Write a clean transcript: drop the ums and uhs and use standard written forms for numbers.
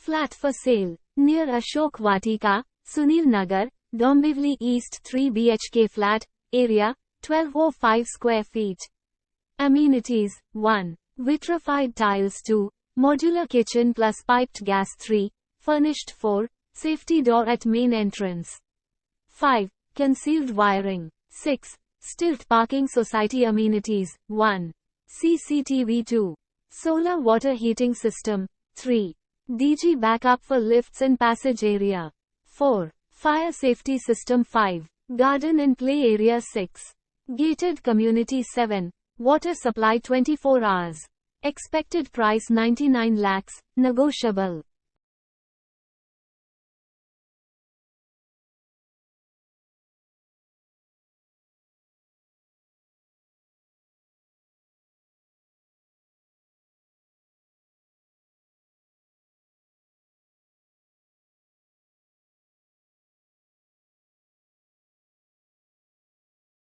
Flat for sale. Near Ashok Vatika, Sunil Nagar, Dombivli East 3 BHK flat, area, 1205 square feet. Amenities, 1. Vitrified tiles 2. Modular kitchen plus piped gas 3. Furnished 4. Safety door at main entrance. 5. Concealed wiring. 6. Stilt parking society amenities, 1. CCTV 2. Solar water heating system, 3. DG backup for lifts and passage area. 4. Fire safety system 5. Garden and play area 6. Gated community 7. Water supply 24 hours. Expected price 99 lakhs, negotiable.